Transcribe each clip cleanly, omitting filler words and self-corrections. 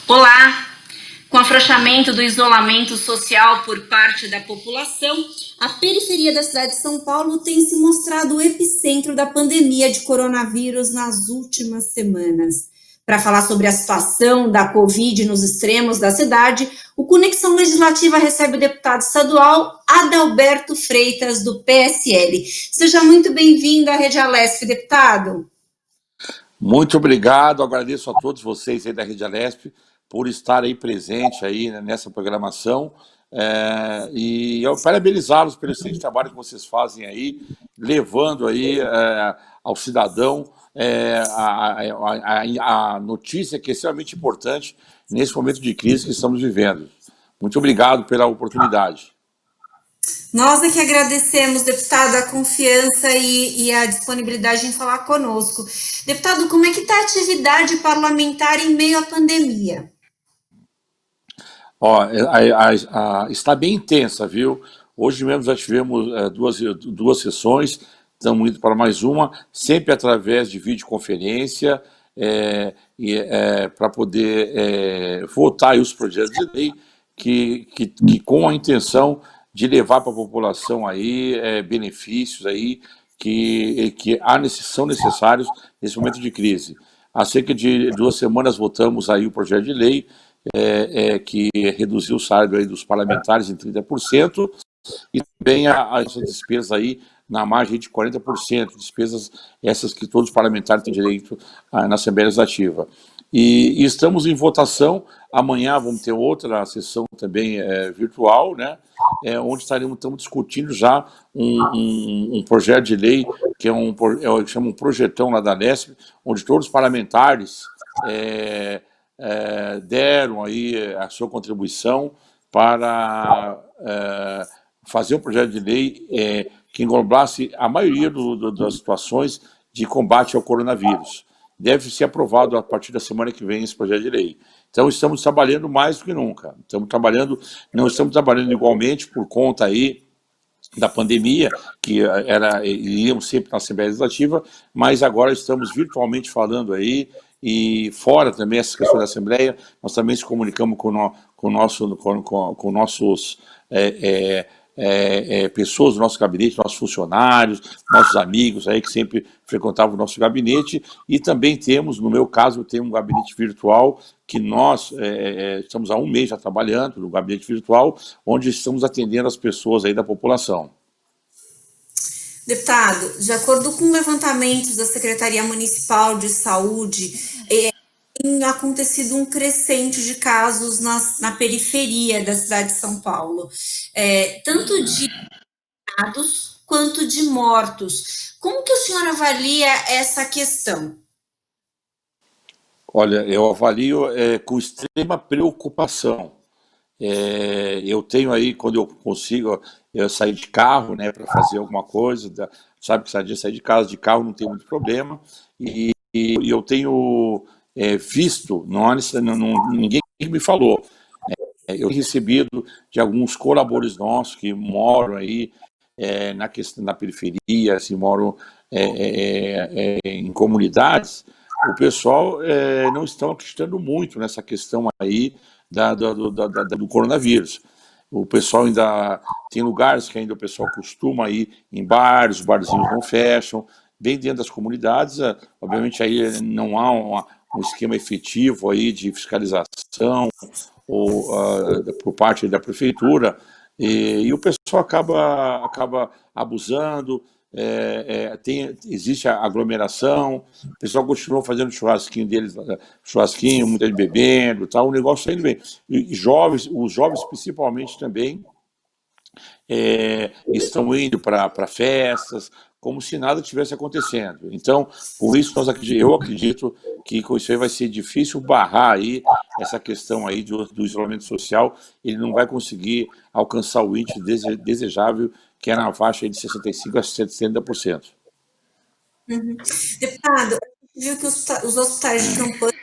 Olá! Com o afrouxamento do isolamento social por parte da população, a periferia da cidade de São Paulo tem se mostrado o epicentro da pandemia de coronavírus nas últimas semanas. Para falar sobre a situação da Covid nos extremos da cidade, o Conexão Legislativa recebe o deputado estadual Adalberto Freitas, do PSL. Seja muito bem-vindo à Rede Alesp, deputado. Muito obrigado, agradeço a todos vocês aí da Rede Alesp por estar aí presente aí nessa programação e eu parabenizá-los pelo excelente trabalho que vocês fazem aí, levando aí ao cidadão a notícia que é extremamente importante nesse momento de crise que estamos vivendo. Muito obrigado pela oportunidade. Nós é que agradecemos, deputado, a confiança e a disponibilidade em falar conosco. Deputado, como é que está a atividade parlamentar em meio à pandemia? Ó, está bem intensa, viu? Hoje mesmo já tivemos duas sessões, estamos indo para mais uma, sempre através de videoconferência, para poder votar aí os projetos de lei que com a intenção de levar para a população aí benefícios aí que são necessários nesse momento de crise. Há cerca de 2 semanas votamos aí o projeto de lei que reduziu o salário aí dos parlamentares em 30% e também as despesas aí na margem de 40%, despesas essas que todos os parlamentares têm direito na Assembleia Legislativa. E estamos em votação, amanhã vamos ter outra sessão também virtual, né, onde estamos discutindo já um projeto de lei que chama um projetão lá da Alesp, onde todos os parlamentares deram aí a sua contribuição para fazer um projeto de lei que englobasse a maioria das situações de combate ao coronavírus. Deve ser aprovado a partir da semana que vem esse projeto de lei. Então estamos trabalhando mais do que nunca. Não estamos trabalhando igualmente por conta aí da pandemia, que iríamos sempre na Assembleia Legislativa, mas agora estamos virtualmente falando aí, e fora também essa questão da Assembleia, nós também se comunicamos com nossos pessoas do nosso gabinete, nossos funcionários, nossos amigos aí que sempre frequentavam o nosso gabinete, e também temos, no meu caso, tem um gabinete virtual que nós estamos há 1 mês já trabalhando no gabinete virtual, onde estamos atendendo as pessoas aí da população. Deputado, de acordo com levantamentos da Secretaria Municipal de Saúde, tem acontecido um crescente de casos na periferia da cidade de São Paulo, tanto de internados quanto de mortos. Como que o senhor avalia essa questão? Olha, eu avalio com extrema preocupação. Eu tenho aí, quando eu consigo sair de carro, né, para fazer alguma coisa, sabe que sair de casa de carro não tem muito problema, e eu tenho visto, ninguém me falou, eu tenho recebido de alguns colaboradores nossos que moram aí na periferia, assim, moram em comunidades, o pessoal não estão acreditando muito nessa questão aí do coronavírus. O pessoal ainda tem lugares que ainda o pessoal costuma ir em bares, os barzinhos não fecham, bem dentro das comunidades, obviamente aí não há um esquema efetivo aí de fiscalização ou por parte da prefeitura, e o pessoal acaba abusando, existe a aglomeração, o pessoal continua fazendo churrasquinho deles, muita gente bebendo, tal, o negócio está indo bem. E os jovens principalmente também estão indo para festas, como se nada tivesse acontecendo. Então, por isso eu acredito que com isso aí vai ser difícil barrar aí essa questão aí do isolamento social, ele não vai conseguir alcançar o índice desejável, que é na faixa aí de 65% a 70%. Deputado, a gente viu que os hospitais de campanha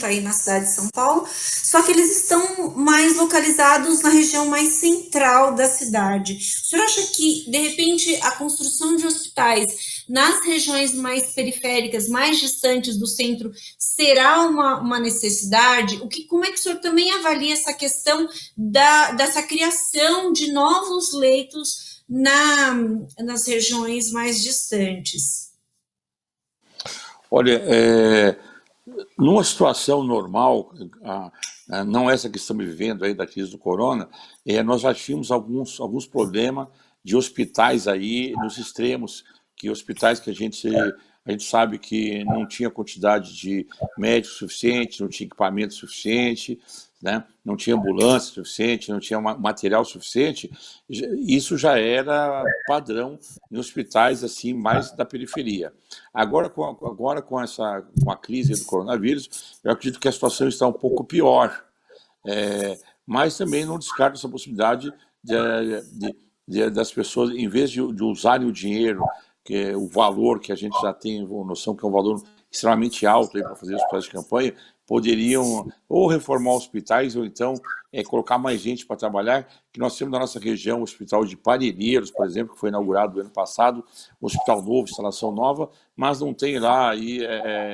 aí na cidade de São Paulo, só que eles estão mais localizados na região mais central da cidade. O senhor acha que, de repente, a construção de hospitais nas regiões mais periféricas, mais distantes do centro, será uma necessidade? Como é que o senhor também avalia essa questão dessa criação de novos leitos nas regiões mais distantes? Olha, numa situação normal, não essa que estamos vivendo aí da crise do corona, nós já tínhamos alguns problemas de hospitais aí nos extremos, que hospitais que a gente sabe que não tinha quantidade de médicos suficiente, não tinha equipamento suficiente, né? Não tinha ambulância suficiente, não tinha material suficiente. Isso já era padrão em hospitais assim mais da periferia. Agora com a crise do coronavírus, eu acredito que a situação está um pouco pior, mas também não descarto essa possibilidade das pessoas, em vez de usarem o dinheiro, que é o valor que a gente já tem noção que é um valor extremamente alto para fazer hospitais de campanha, poderiam ou reformar hospitais ou então colocar mais gente para trabalhar, que nós temos na nossa região o Hospital de Parelheiros, por exemplo, que foi inaugurado no ano passado, um hospital novo, instalação nova, mas não tem lá,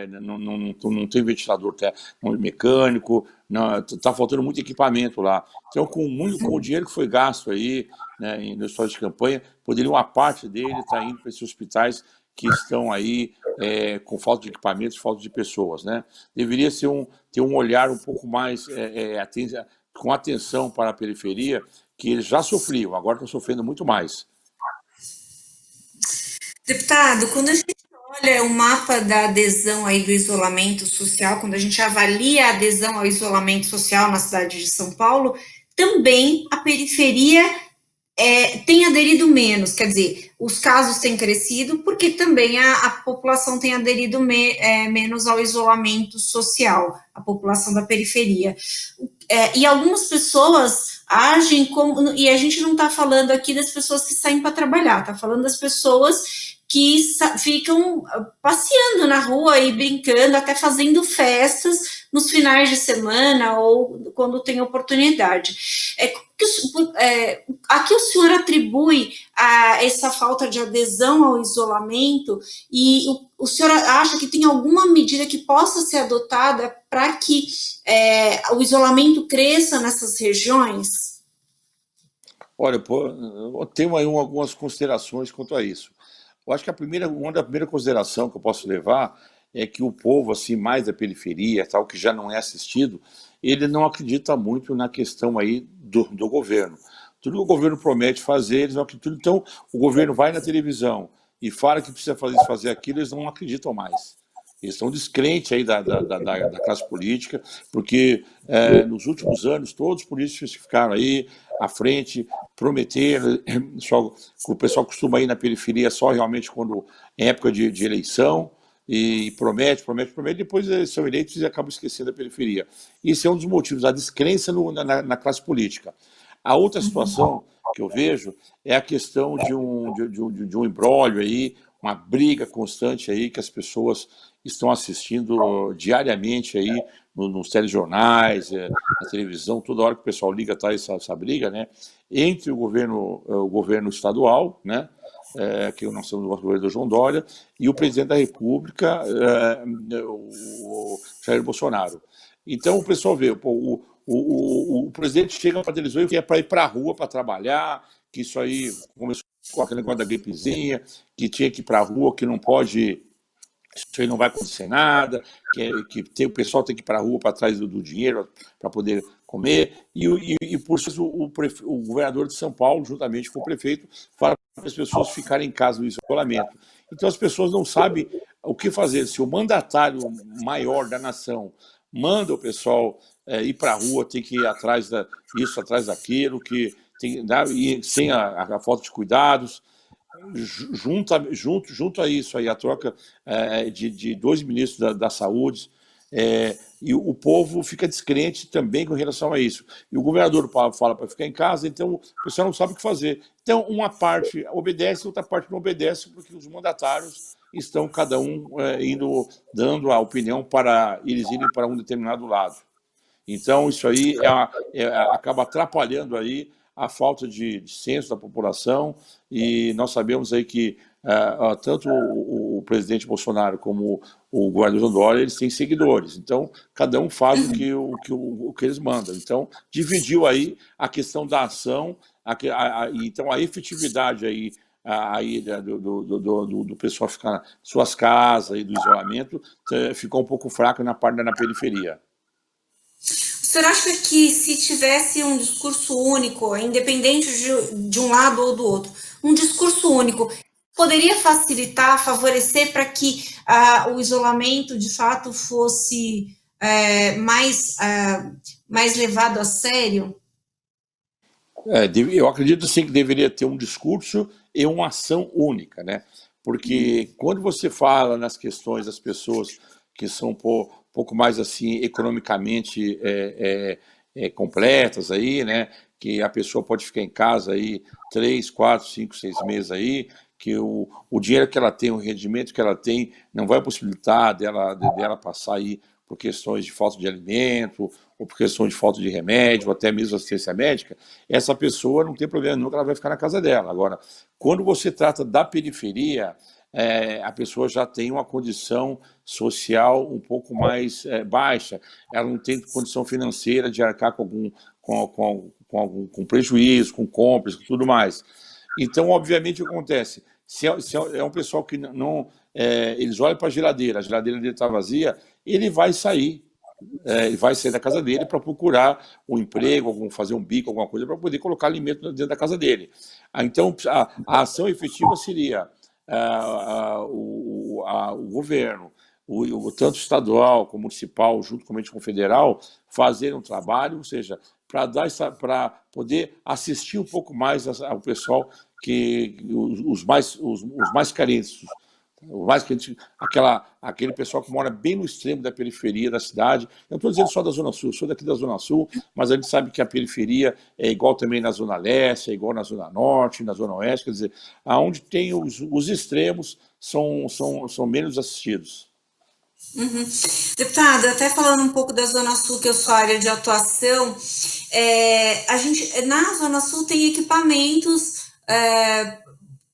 não tem ventilador mecânico, está faltando muito equipamento lá. Então, com o dinheiro que foi gasto aí, né, no hospital de campanha, poderia uma parte dele estar indo para esses hospitais que estão aí com falta de equipamentos, falta de pessoas, né? Deveria ter um olhar um pouco mais com atenção para a periferia, que eles já sofriam, agora estão sofrendo muito mais. Deputado, quando a gente olha o mapa da adesão aí do isolamento social, quando a gente avalia a adesão ao isolamento social na cidade de São Paulo, também a periferia tem aderido menos, quer dizer, os casos têm crescido porque também a população tem aderido menos ao isolamento social, a população da periferia. E algumas pessoas agem como. E a gente não está falando aqui das pessoas que saem para trabalhar, está falando das pessoas que ficam passeando na rua e brincando, até fazendo festas nos finais de semana ou quando tem oportunidade. A que o senhor atribui essa falta de adesão ao isolamento e o senhor acha que tem alguma medida que possa ser adotada para que o isolamento cresça nessas regiões? Olha, eu tenho aí algumas considerações quanto a isso. Eu acho que uma da primeira consideração que eu posso levar é que o povo assim mais da periferia, tal, que já não é assistido, ele não acredita muito na questão aí do governo. Tudo que o governo promete fazer, eles não acreditam. Então, o governo vai na televisão e fala que precisa fazer isso, fazer aquilo, eles não acreditam mais. Eles estão descrentes aí da classe política, porque nos últimos anos todos os políticos que ficaram aí à frente prometeram, o pessoal costuma ir na periferia só realmente quando é época de eleição, e promete, depois eles são eleitos e acabam esquecendo a periferia. Isso é um dos motivos, a descrença na classe política. A outra situação que eu vejo é a questão de um imbróglio aí, uma briga constante aí que as pessoas estão assistindo diariamente aí nos telejornais, na televisão, toda hora que o pessoal liga tá essa briga, né, entre o governo estadual, né, que nós somos o governador João Dória, e o presidente da República, o Jair Bolsonaro. Então o pessoal vê, o presidente chega para a televisão e é para ir para a rua para trabalhar, que isso aí começou com aquele negócio da gripezinha, que tinha que ir para a rua, que não pode, isso aí não vai acontecer nada, o pessoal tem que ir para a rua para trás do dinheiro para poder comer, e por isso o governador de São Paulo, juntamente com o prefeito, fala para as pessoas ficarem em casa no isolamento. Então as pessoas não sabem o que fazer. Se o mandatário maior da nação manda o pessoal ir para a rua, tem que ir atrás disso, atrás daquilo, que tem, e sem a falta de cuidados, junto a isso aí, a troca de dois ministros da saúde, e o povo fica descrente também com relação a isso. E o governador fala para ficar em casa, então o pessoal não sabe o que fazer. Então, uma parte obedece, outra parte não obedece, porque os mandatários estão cada um dando a opinião para eles irem para um determinado lado. Então, isso aí acaba atrapalhando aí a falta de senso da população, e nós sabemos aí que tanto o presidente Bolsonaro como o governador Dória, eles têm seguidores. Então, cada um faz o que eles mandam. Então, dividiu aí a questão da ação, então a efetividade aí do pessoal ficar nas suas casas e do isolamento ficou um pouco fraco na periferia. O senhor acha que se tivesse um discurso único, independente de um lado ou do outro, um discurso único, poderia facilitar, favorecer para que o isolamento de fato fosse mais levado a sério? Eu acredito sim que deveria ter um discurso e uma ação única, né? Porque quando você fala nas questões das pessoas que são pouco mais assim economicamente completas aí, né? Que a pessoa pode ficar em casa aí 3, 4, 5, 6 meses aí, que o dinheiro que ela tem, o rendimento que ela tem, não vai possibilitar dela passar aí por questões de falta de alimento, ou por questões de falta de remédio, ou até mesmo assistência médica, essa pessoa não tem problema nenhum que ela vai ficar na casa dela. Agora, quando você trata da periferia, a pessoa já tem uma condição social um pouco mais baixa, ela não tem condição financeira de arcar com prejuízo, com compras, com tudo mais. Então, obviamente, o que acontece? Se é um pessoal que não eles olham para a geladeira dele está vazia, ele vai sair. Ele vai sair da casa dele para procurar um emprego, fazer um bico, alguma coisa, para poder colocar alimento dentro da casa dele. Então, a ação efetiva seria o governo, tanto estadual como municipal, juntamente com o federal, fazer um trabalho, ou seja, para poder assistir um pouco mais ao pessoal os mais carentes, aquele pessoal que mora bem no extremo da periferia da cidade. Eu não estou dizendo só da Zona Sul, sou daqui da Zona Sul, mas a gente sabe que a periferia é igual também na Zona Leste, é igual na Zona Norte, na Zona Oeste, quer dizer, aonde tem os extremos são menos assistidos. Uhum. Deputada, até falando um pouco da Zona Sul, que é a sua área de atuação, a gente na Zona Sul tem equipamentos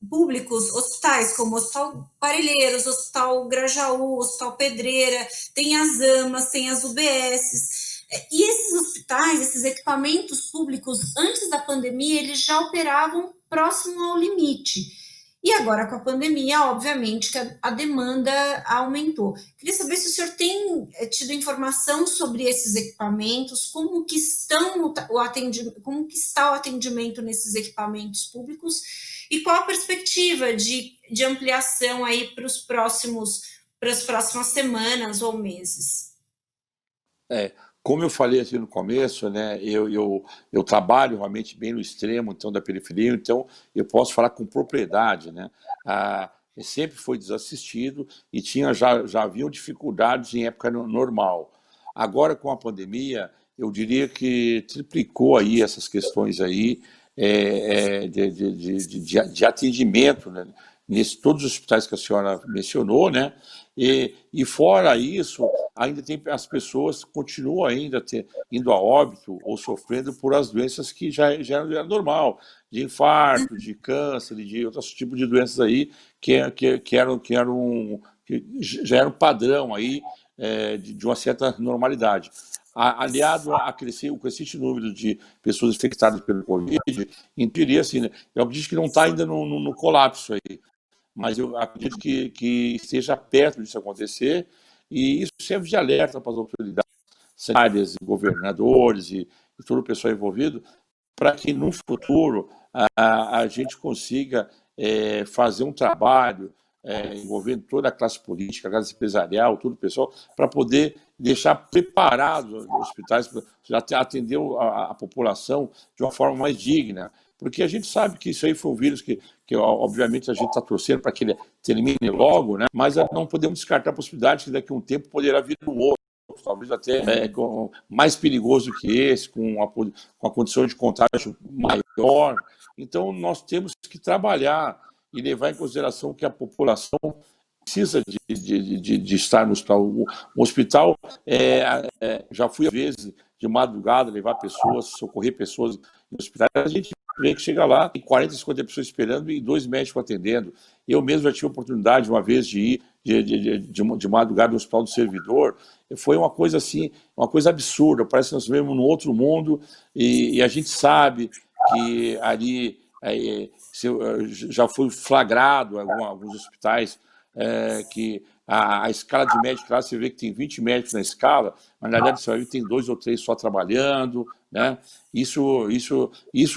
públicos, hospitais como o Hospital Parelheiros, Hospital Grajaú, Hospital Pedreira, tem as AMAs, tem as UBSs. E esses hospitais, esses equipamentos públicos, antes da pandemia, eles já operavam próximo ao limite. E agora, com a pandemia, obviamente, que a demanda aumentou. Queria saber se o senhor tem tido informação sobre esses equipamentos, como que como que está o atendimento nesses equipamentos públicos e qual a perspectiva de ampliação aí para as próximas semanas ou meses. Como eu falei assim no começo, né, eu trabalho realmente bem no extremo então da periferia, então eu posso falar com propriedade, né? Sempre foi desassistido e já haviam dificuldades em época normal. Agora com a pandemia, eu diria que triplicou aí essas questões aí de atendimento, né? Todos os hospitais que a senhora mencionou, né? E fora isso, ainda tem as pessoas que continuam ainda indo a óbito ou sofrendo por as doenças que já era normal, de infarto, de câncer, de outros tipos de doenças aí que já eram padrão aí de uma certa normalidade. Aliado a crescer o crescente número de pessoas infectadas pelo Covid, teria assim, né? Eu acredito que não está ainda no colapso aí, mas eu acredito que esteja perto disso acontecer, e isso serve de alerta para as autoridades sanitárias, governadores e todo o pessoal envolvido, para que no futuro a gente consiga fazer um trabalho envolvendo toda a classe política, a classe empresarial, todo o pessoal, para poder deixar preparados os hospitais para atender a população de uma forma mais digna. Porque a gente sabe que isso aí foi um vírus que obviamente, a gente está torcendo para que ele termine logo, né? Mas não podemos descartar a possibilidade que daqui a um tempo poderá vir um outro, talvez até mais perigoso que esse, com a condição de contágio maior. Então, nós temos que trabalhar e levar em consideração que a população precisa de estar no hospital. O hospital, já fui às vezes de madrugada levar pessoas, socorrer pessoas em hospitais, a gente vê que chega lá, tem 40, 50 pessoas esperando e 2 médicos atendendo. Eu mesmo já tive a oportunidade uma vez de ir de madrugada no Hospital do Servidor. Foi uma coisa assim, uma coisa absurda. Parece que nós vivemos num outro mundo e a gente sabe que ali já foi flagrado alguns hospitais que a escala de médico lá, você vê que tem 20 médicos na escala, mas na verdade você vai ver que tem 2 ou 3 só trabalhando, né? Isso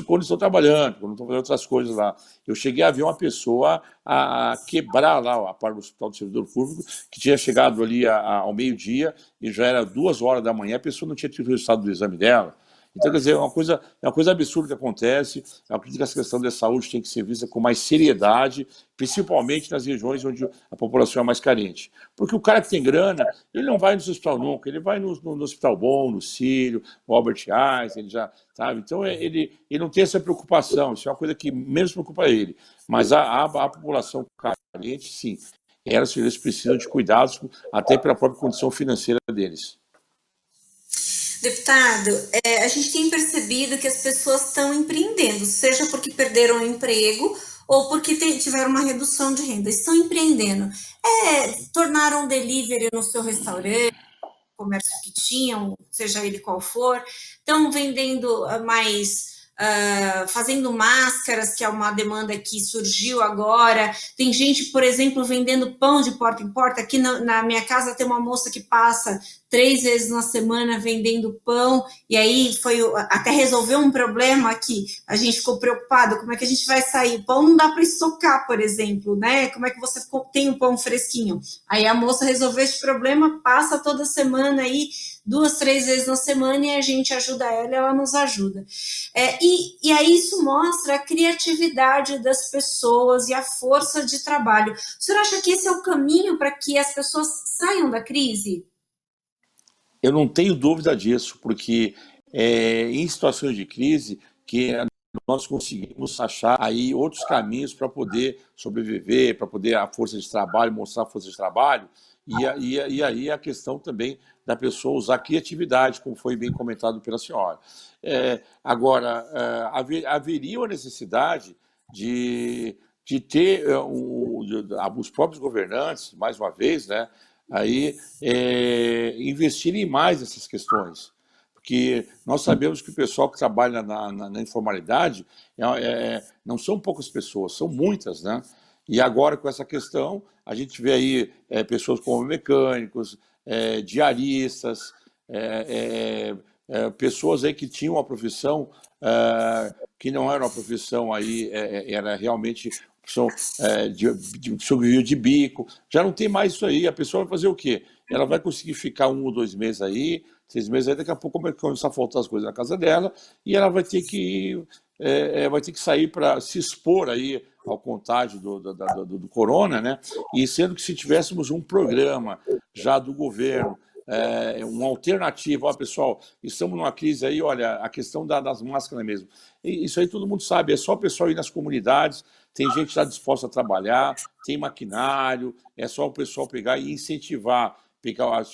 quando estão trabalhando, quando estão fazendo outras coisas lá. Eu cheguei a ver uma pessoa a quebrar lá a parte do Hospital do Servidor Público, que tinha chegado ali ao meio-dia e já era 2 horas da manhã, a pessoa não tinha tido o resultado do exame dela. Então, quer dizer, é uma coisa absurda que acontece. Eu acredito que essa questão da saúde tem que ser vista com mais seriedade, principalmente nas regiões onde a população é mais carente. Porque o cara que tem grana, ele não vai no hospital nunca, ele vai no Hospital Bom, no Sírio, no Albert Einstein, ele já, sabe? Então, ele não tem essa preocupação, isso é uma coisa que menos preocupa ele. Mas a população carente, sim, eles precisam de cuidados, até pela própria condição financeira deles. Deputado, a gente tem percebido que as pessoas estão empreendendo, seja porque perderam o emprego ou porque tiveram uma redução de renda. Estão empreendendo. Tornaram delivery no seu restaurante, comércio que tinham, seja ele qual for, estão vendendo mais, fazendo máscaras, que é uma demanda que surgiu agora. Tem gente, por exemplo, vendendo pão de porta em porta. Aqui na minha casa tem uma moça que passa 3 vezes na semana vendendo pão, e aí até resolveu um problema que a gente ficou preocupado, como é que a gente vai sair? O pão não dá para estocar, por exemplo, né? Como é que você tem o pão fresquinho? Aí a moça resolveu esse problema, passa toda semana aí, 2, 3 vezes na semana, e a gente ajuda ela nos ajuda. E aí isso mostra a criatividade das pessoas e a força de trabalho. O senhor acha que esse é o caminho para que as pessoas saiam da crise? Eu não tenho dúvida disso, porque em situações de crise que nós conseguimos achar aí outros caminhos para poder sobreviver, para poder a força de trabalho, mostrar a força de trabalho, e aí a questão também da pessoa usar criatividade, como foi bem comentado pela senhora. Agora, haveria uma necessidade de ter os próprios governantes, mais uma vez, né, aí investirem mais nessas questões. Porque nós sabemos que o pessoal que trabalha na informalidade não são poucas pessoas, são muitas, né? E agora, com essa questão, a gente vê aí pessoas como mecânicos, diaristas, pessoas aí que tinham uma profissão que não era uma profissão aí, era realmente profissão de sobreviver de bico. Já não tem mais isso aí. A pessoa vai fazer o quê? Ela vai conseguir ficar 1 ou 2 meses aí, 6 meses aí, daqui a pouco vai começar a faltar as coisas na casa dela e ela vai ter que sair para se expor aí ao contágio do corona, né? E sendo que se tivéssemos um programa já do governo, uma alternativa, ó, pessoal, estamos numa crise aí, olha, a questão das máscaras mesmo. Isso aí todo mundo sabe, é só o pessoal ir nas comunidades, tem gente já disposta a trabalhar, tem maquinário, é só o pessoal pegar e incentivar, pegar as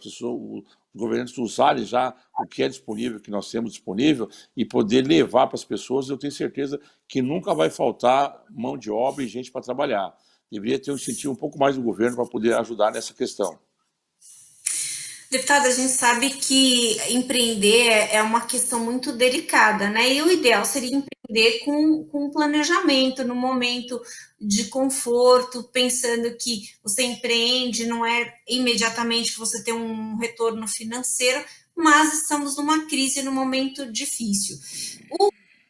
pessoas, os governantes usarem já o que é disponível, que nós temos disponível, e poder levar para as pessoas. Eu tenho certeza que nunca vai faltar mão de obra e gente para trabalhar. Deveria ter um incentivo um pouco mais do governo para poder ajudar nessa questão. Deputada, a gente sabe que empreender é uma questão muito delicada, né? E o ideal seria empreender com planejamento, no momento de conforto, pensando que você empreende, não é imediatamente que você tem um retorno financeiro, mas estamos numa crise, num momento difícil.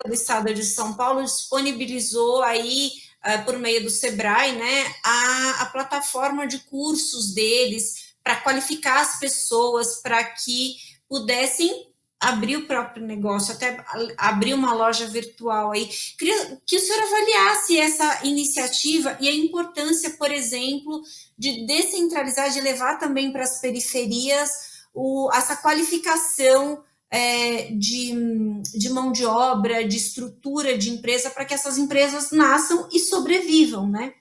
O Estado de São Paulo disponibilizou aí, por meio do Sebrae, né, a plataforma de cursos deles, para qualificar as pessoas para que pudessem abrir o próprio negócio, até abrir uma loja virtual aí. Queria que o senhor avaliasse essa iniciativa e a importância, por exemplo, de descentralizar, de levar também para as periferias essa qualificação de mão de obra, de estrutura de empresa, para que essas empresas nasçam e sobrevivam, né?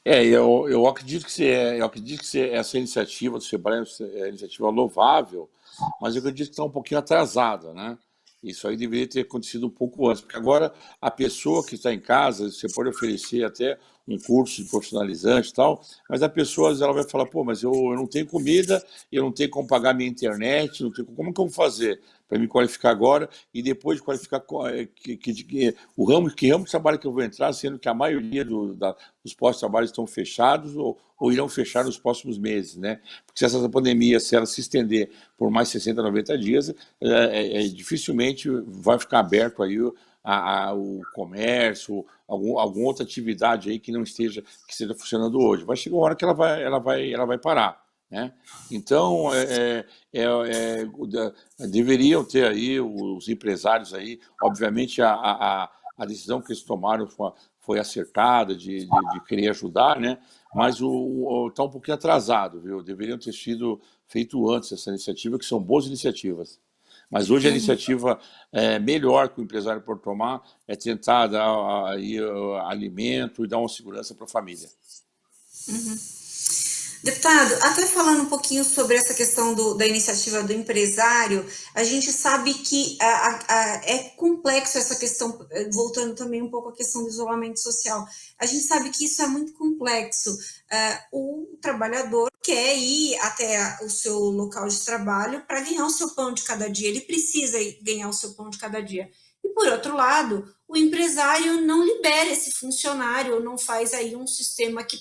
Eu acredito que essa iniciativa do Sebrae é uma iniciativa louvável, mas eu acredito que está um pouquinho atrasada, né? Isso aí deveria ter acontecido um pouco antes, porque agora a pessoa que está em casa, você pode oferecer até um curso de profissionalizante e tal, mas a pessoa ela vai falar, pô, mas eu não tenho comida, eu não tenho como pagar minha internet, não tenho, como que eu vou fazer para me qualificar agora e depois de qualificar que ramo de trabalho que eu vou entrar, sendo que a maioria dos postos de trabalho estão fechados ou irão fechar nos próximos meses, né? Porque se essa pandemia, se ela se estender por mais 60, 90 dias, dificilmente vai ficar aberto aí o comércio, alguma outra atividade aí que não esteja, que esteja funcionando hoje. Vai chegar uma hora que ela vai parar, né? Então, deveriam ter aí os empresários aí, obviamente a decisão que eles tomaram foi acertada de querer ajudar, né? Mas está um pouquinho atrasado, viu? Deveriam ter sido feito antes essa iniciativa, que são boas iniciativas. Mas hoje a iniciativa melhor que o empresário pode tomar é tentar dar aí, alimento e dar uma segurança para a família. Deputado, até falando um pouquinho sobre essa questão da iniciativa do empresário, a gente sabe que é complexo essa questão, voltando também um pouco à questão do isolamento social, a gente sabe que isso é muito complexo. O trabalhador quer ir até o seu local de trabalho para ganhar o seu pão de cada dia, ele precisa ganhar o seu pão de cada dia. E, por outro lado, o empresário não libera esse funcionário, não faz aí um sistema que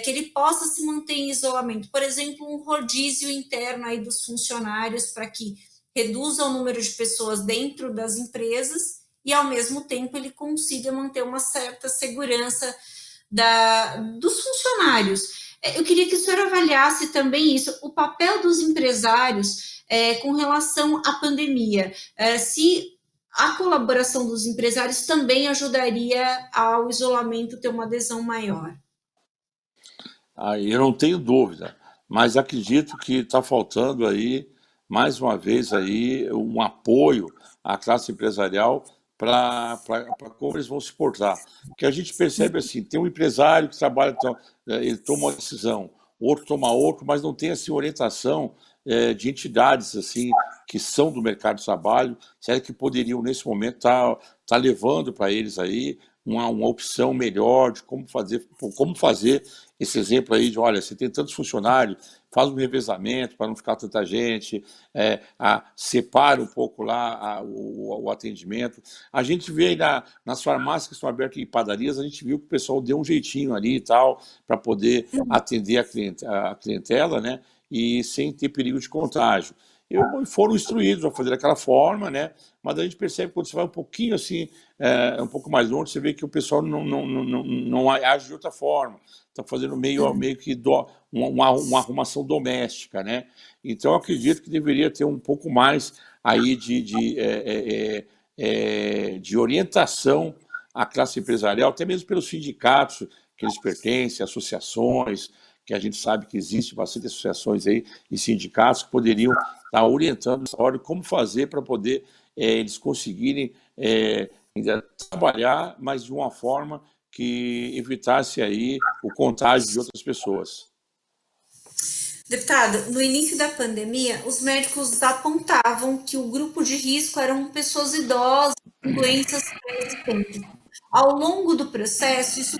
ele possa se manter em isolamento. Por exemplo, um rodízio interno aí dos funcionários para que reduza o número de pessoas dentro das empresas e, ao mesmo tempo, ele consiga manter uma certa segurança dos funcionários. Eu queria que o senhor avaliasse também isso, o papel dos empresários com relação à pandemia. Se a colaboração dos empresários também ajudaria ao isolamento ter uma adesão maior. Eu não tenho dúvida, mas acredito que está faltando aí, mais uma vez, aí, um apoio à classe empresarial para como eles vão se portar. Porque a gente percebe assim, tem um empresário que trabalha, então, ele toma uma decisão, outro toma outra, mas não tem assim, orientação de entidades assim que são do mercado de trabalho, será que poderiam, nesse momento, tá levando para eles aí uma opção melhor de como fazer esse exemplo aí de, olha, você tem tantos funcionários, faz um revezamento para não ficar tanta gente, separa um pouco lá o atendimento. A gente vê aí nas farmácias que estão abertas em padarias, a gente viu que o pessoal deu um jeitinho ali e tal, para poder atender a clientela, né? E sem ter perigo de contágio. Foram instruídos a fazer daquela forma, né? Mas a gente percebe que quando você vai um pouquinho assim, um pouco mais longe, você vê que o pessoal não age de outra forma. Está fazendo meio que uma arrumação doméstica, né? Então, eu acredito que deveria ter um pouco mais aí de orientação à classe empresarial, até mesmo pelos sindicatos que eles pertencem, associações, que a gente sabe que existe bastante associações aí e sindicatos que poderiam estar orientando essa hora como fazer para poder eles conseguirem ainda trabalhar, mas de uma forma que evitasse aí o contágio de outras pessoas. Deputado, no início da pandemia, os médicos apontavam que o grupo de risco eram pessoas idosas com doenças pré-existentes. Ao longo do processo, isso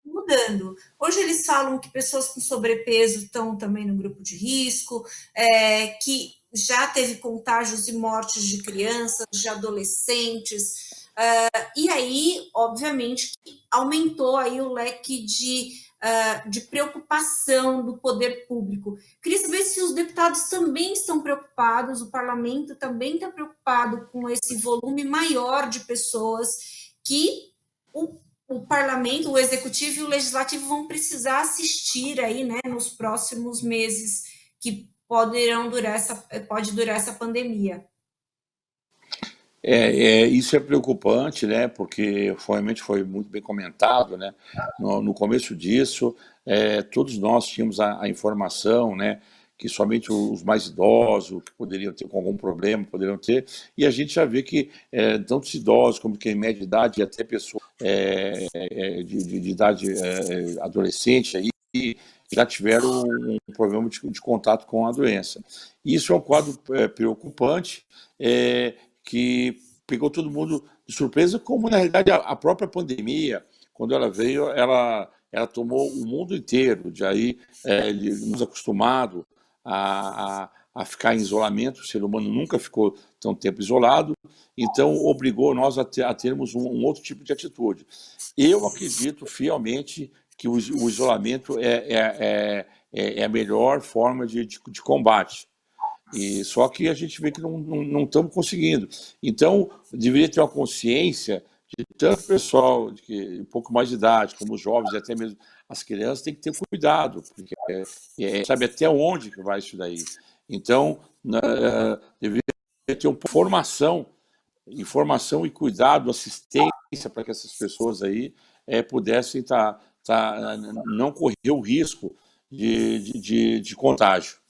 mudando. Hoje eles falam que pessoas com sobrepeso estão também no grupo de risco, que já teve contágios e mortes de crianças, de adolescentes, e aí, obviamente, aumentou aí o leque de preocupação do poder público. Queria saber se os deputados também estão preocupados, o parlamento também está preocupado com esse volume maior de pessoas que o parlamento, o executivo e o legislativo vão precisar assistir aí, né, nos próximos meses que pode durar essa pandemia. Isso é preocupante, né? Porque realmente foi muito bem comentado, né? No começo disso, todos nós tínhamos a informação, né? Que somente os mais idosos, que poderiam ter com algum problema, poderiam ter, e a gente já vê que tanto os idosos como quem é média idade e até pessoas de idade adolescente aí, já tiveram um problema de contato com a doença. Isso é um quadro preocupante, que pegou todo mundo de surpresa, como na realidade a própria pandemia, quando ela veio, ela tomou o mundo inteiro, de aí nos acostumado a ficar em isolamento. O ser humano nunca ficou tão tempo isolado, então obrigou nós a termos um outro tipo de atitude. Eu acredito fielmente que o isolamento é a melhor forma de combate. E só que a gente vê que não estamos conseguindo. Então, deveria ter uma consciência de tanto pessoal de um pouco mais de idade, como os jovens e até mesmo as crianças, tem que ter cuidado, porque sabe até onde que vai isso daí. Então, deveria ter uma informação e cuidado, assistência para que essas pessoas aí pudessem não correr o risco de contágio.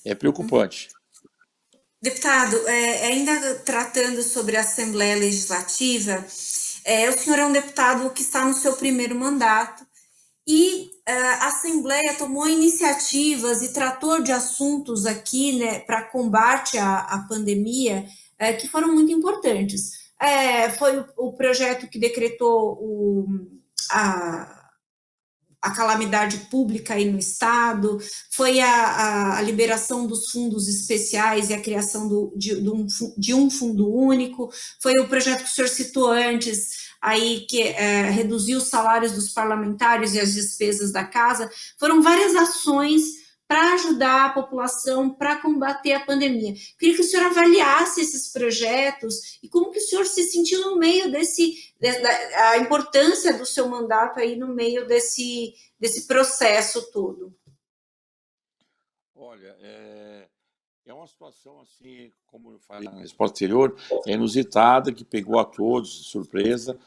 É preocupante. Deputado, ainda tratando sobre a Assembleia Legislativa, o senhor é um deputado que está no seu primeiro mandato e a Assembleia tomou iniciativas e tratou de assuntos aqui, né, para combate à pandemia, que foram muito importantes. Foi o projeto que decretou a calamidade pública aí no Estado, foi a liberação dos fundos especiais e a criação de um fundo único, foi o projeto que o senhor citou antes, aí que reduziu os salários dos parlamentares e as despesas da casa. Foram várias ações para ajudar a população, para combater a pandemia. Queria que o senhor avaliasse esses projetos e como que o senhor se sentiu no meio a importância do seu mandato aí no meio desse processo todo. Olha, é uma situação assim, como eu falei na resposta anterior, inusitada, que pegou a todos de surpresa,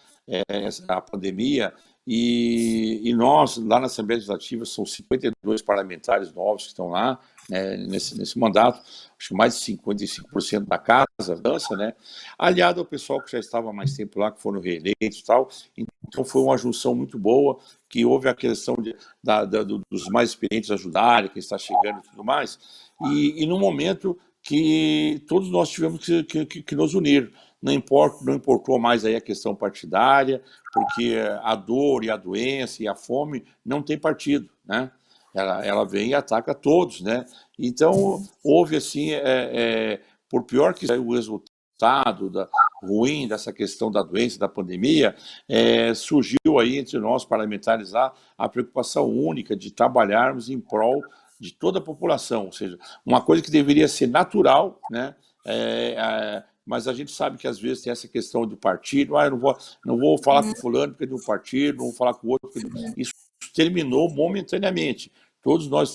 a pandemia, e nós, lá na Assembleia Legislativa, são 52 parlamentares novos que estão lá, né, nesse mandato, acho que mais de 55% da casa dança, né, aliado ao pessoal que já estava há mais tempo lá, que foram reeleitos e tal. Então foi uma junção muito boa, que houve a questão dos mais experientes ajudarem, quem está chegando e tudo mais, e no momento que todos nós tivemos que nos unir. Não importou mais aí a questão partidária, porque a dor e a doença e a fome não tem partido, né? Ela vem e ataca todos, né? Então, houve assim, por pior que saiu o resultado ruim dessa questão da doença, da pandemia, surgiu aí entre nós parlamentares a preocupação única de trabalharmos em prol de toda a população, ou seja, uma coisa que deveria ser natural, né? Mas a gente sabe que às vezes tem essa questão do partido, eu não vou falar com fulano porque é de um partido, não vou falar com o outro porque isso terminou momentaneamente. Todos nós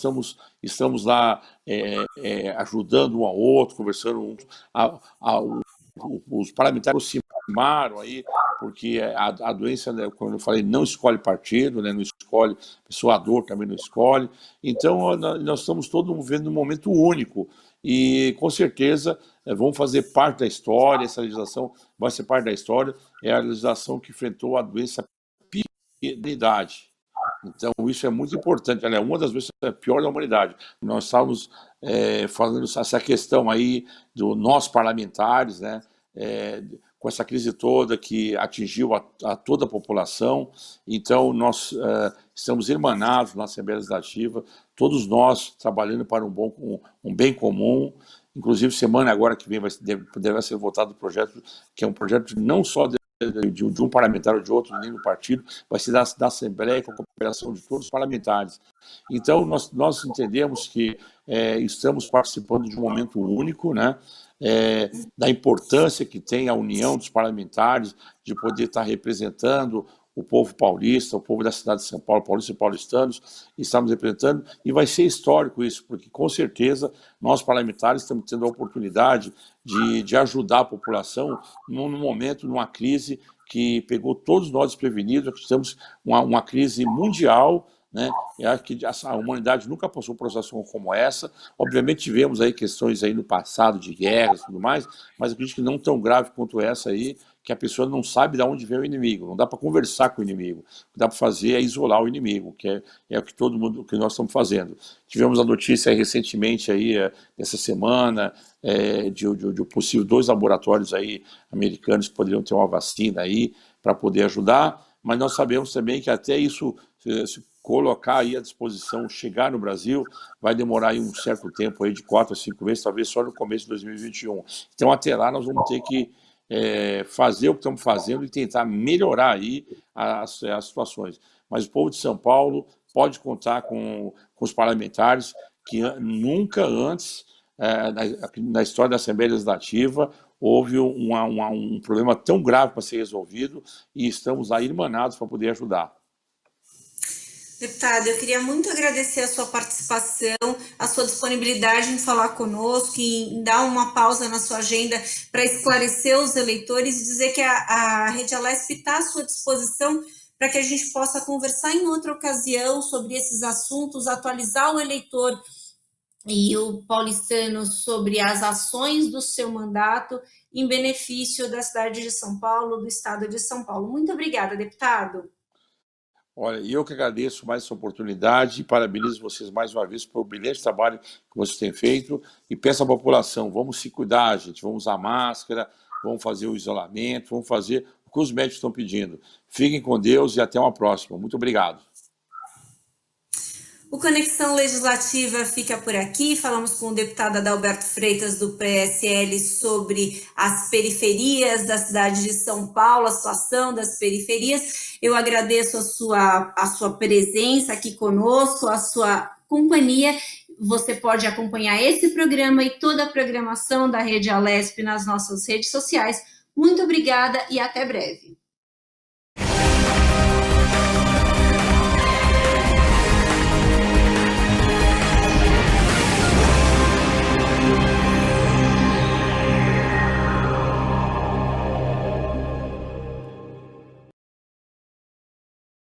estamos lá ajudando um ao outro, conversando os parlamentares se aproximaram aí, porque a doença, né, como eu falei, não escolhe partido, né, não escolhe pessoa, a dor também não escolhe. Então, nós estamos todos vivendo um momento único e, com certeza, vão fazer parte da história. Essa legislação vai ser parte da história. É a legislação que enfrentou a doença piedade. Então, isso é muito importante. Ela é uma das doenças piores da humanidade. Nós estávamos falando essa questão aí do nós parlamentares, né? Com essa crise toda que atingiu a toda a população. Então, nós estamos irmanados na Assembleia Legislativa, todos nós trabalhando para um bem comum. Inclusive, semana agora que vem deve ser votado o projeto, que é um projeto não só de um parlamentar ou de outro, nem do partido, vai ser da Assembleia, com a cooperação de todos os parlamentares. Então, nós entendemos que estamos participando de um momento único, né? Da importância que tem a união dos parlamentares, de poder estar representando o povo paulista, o povo da cidade de São Paulo, paulistas e paulistanos, estamos representando, e vai ser histórico isso, porque com certeza nós parlamentares estamos tendo a oportunidade de ajudar a população num momento, numa crise que pegou todos nós desprevenidos. Estamos uma crise mundial, né? Eu acho que a humanidade nunca passou por uma situação como essa. Obviamente tivemos aí questões aí no passado de guerras e tudo mais, mas acredito que não tão grave quanto essa aí, que a pessoa não sabe de onde vem o inimigo, não dá para conversar com o inimigo. O que dá para fazer é isolar o inimigo, que é o que todo mundo, o que nós estamos fazendo. Tivemos a notícia recentemente aí, essa semana, de possível 2 laboratórios aí americanos que poderiam ter uma vacina aí para poder ajudar, mas nós sabemos também que até isso se colocar aí à disposição, chegar no Brasil, vai demorar aí um certo tempo aí de 4 a 5 meses, talvez só no começo de 2021. Então até lá nós vamos ter que fazer o que estamos fazendo e tentar melhorar aí as situações. Mas o povo de São Paulo pode contar com os parlamentares que nunca antes na história da Assembleia Legislativa houve um problema tão grave para ser resolvido e estamos aí irmanados para poder ajudar. Deputado, eu queria muito agradecer a sua participação, a sua disponibilidade em falar conosco, em dar uma pausa na sua agenda para esclarecer os eleitores e dizer que a Rede Alesp está à sua disposição para que a gente possa conversar em outra ocasião sobre esses assuntos, atualizar o eleitor e o paulistano sobre as ações do seu mandato em benefício da cidade de São Paulo, do estado de São Paulo. Muito obrigada, deputado. Olha, eu que agradeço mais essa oportunidade e parabenizo vocês mais uma vez pelo brilhante trabalho que vocês têm feito e peço à população, vamos se cuidar, gente, vamos usar máscara, vamos fazer o isolamento, vamos fazer o que os médicos estão pedindo. Fiquem com Deus e até uma próxima. Muito obrigado. O Conexão Legislativa fica por aqui. Falamos com o deputado Adalberto Freitas, do PSL, sobre as periferias da cidade de São Paulo, a situação das periferias. Eu agradeço a sua presença aqui conosco, a sua companhia. Você pode acompanhar esse programa e toda a programação da Rede Alesp nas nossas redes sociais. Muito obrigada e até breve.